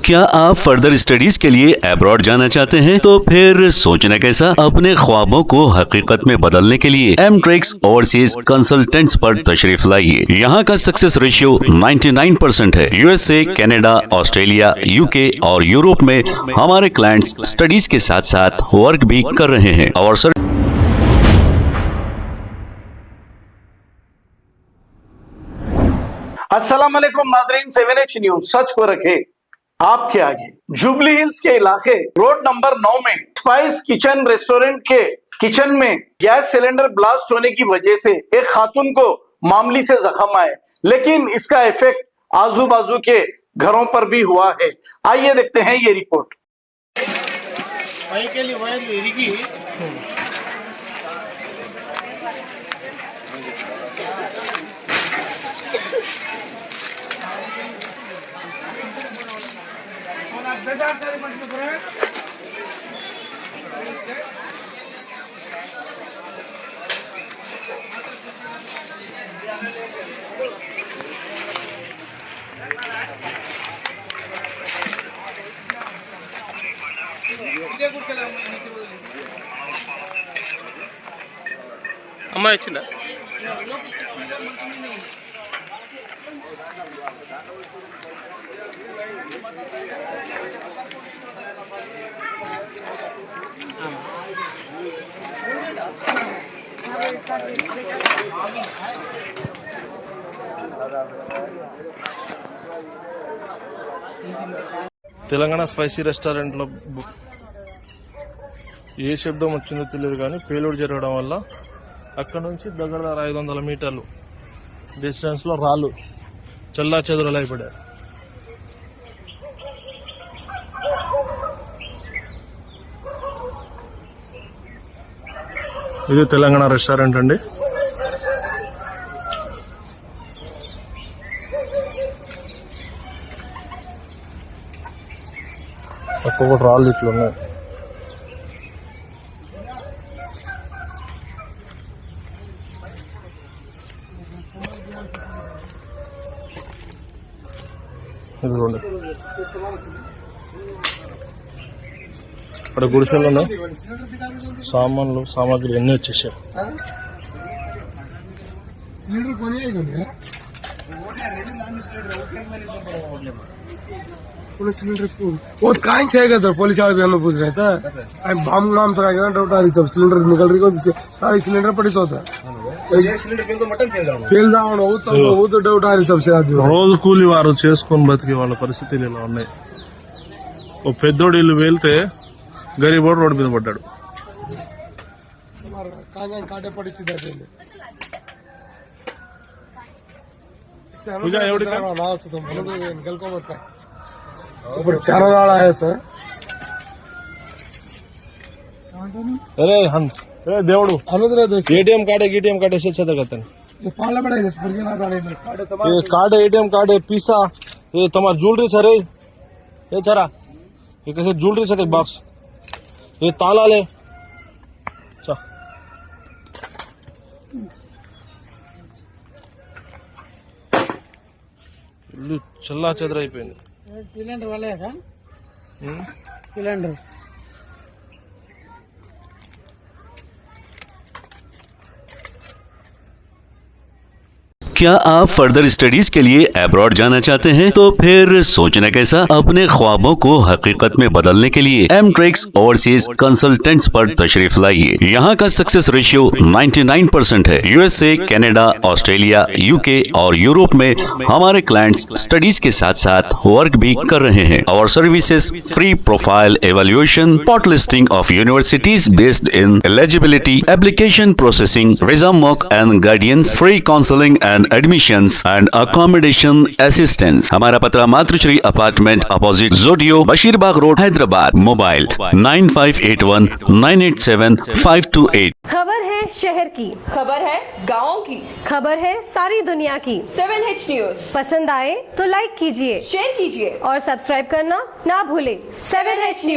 क्या आप further studies के लिए अब्रॉड जाना चाहते हैं? तो फिर सोचना कैसा, अपने ख्वाबों को हकीकत में बदलने के लिए एमट्रिक्स ओवरसीज कंसल्टेंट्स पर तशरीफ लाइए। यहाँ का सक्सेस रेशियो 99% है। यूएसए, कनाडा, ऑस्ट्रेलिया, यूके और यूरोप में हमारे क्लाइंट्स स्टडीज के साथ साथ वर्क भी कर रहे हैं और अस्सलाम वालेकुम नाज़रीन, 7H न्यूज सच को रखे आपके आगे। जुबली हिल्स के इलाके रोड नंबर 9 में स्पाइस किचन रेस्टोरेंट के किचन में गैस सिलेंडर ब्लास्ट होने की वजह से एक खातून को मामूली से जख्म आए, लेकिन इसका इफेक्ट आजू बाजू के घरों पर भी हुआ है। आइए देखते हैं ये रिपोर्ट। అమ్మాయి వచ్చిందా? తెలంగాణ స్పైసీ రెస్టారెంట్లో ఏ శబ్దం వచ్చిందో తెలియదు, కానీ పేలుడు జరగడం వల్ల అక్కడ నుంచి దగ్గర 500 మీటర్లు డిస్టెన్స్లో రాళ్ళు చల్లా చెదురులు అయిపడారు. ఇది తెలంగాణ రెస్టారెంట్ అండి. ఒక్కొక్కటి రాళ్ళు ఇట్లా ఉన్నాయి. ఇదిగోండి, ఇక్కడ గుడిసెల్లో సామాన్లు సామాగ్రి అన్నీ వచ్చేసాయి. वो काहे चाहिए था पुलिस वाले भी हमें पूछ रहे थे, बम नाम से क्या डाउट आ रही सब सिलेंडर निकल रही को सारी सिलेंडर पड़ी तो होता फेल डाउन वो तो डाउट आ रही सबसे आदमी. రోజు కూలి వారు చేసుకొని బతికే వాళ్ళ పరిస్థితులు ఇలా ఉన్నాయి. ఓ పెద్దోడు ఇల్లు వెళ్తే గరీబోడు రోడ్డు మీద పడ్డాడు. काटे पड़ी पूजा एवढी का? निकल को मत ऊपर चारों वाला है सर. अरे हम దేవుడు ఏటీఎం కార్డ్ వేసేది కదా. ये कार्ड एटीएम कार्ड है पीसा, ये तुम्हारा ज्वेलरी सर है, ये चरा ये कैसे ज्वेलरी से एक बॉक्स, ये ताला ले चा. ఇల్లు చల్లా చెదరైపోయింది. सिलेंडर वाले है सिलेंडर क्या आप फर्दर स्टडीज के लिए अब्रॉड जाना चाहते हैं? तो फिर सोचना कैसा, अपने ख्वाबों को हकीकत में बदलने के लिए एमट्रिक्स ओवरसीज कंसल्टेंट्स पर तशरीफ लाइए। यहाँ का सक्सेस रेशियो 99% है। यूएसए, कनाडा, ऑस्ट्रेलिया, यूके और यूरोप में हमारे क्लाइंट्स स्टडीज के साथ साथ वर्क भी कर रहे हैं और services free profile evaluation, spot listing of universities based in eligibility, application processing, visa mock and guidance, free counselling and admissions and accommodation assistance. हमारा पता मातृश्री अपार्टमेंट अपोजिट जोडियो, बशीरबाग रोड, हैदराबाद। मोबाइल 9581987528। खबर है शहर की, खबर है गाँव की, खबर है सारी दुनिया की। 7H न्यूज पसंद आए तो लाइक कीजिए, शेयर कीजिए और सब्सक्राइब करना ना भूले। 7H news.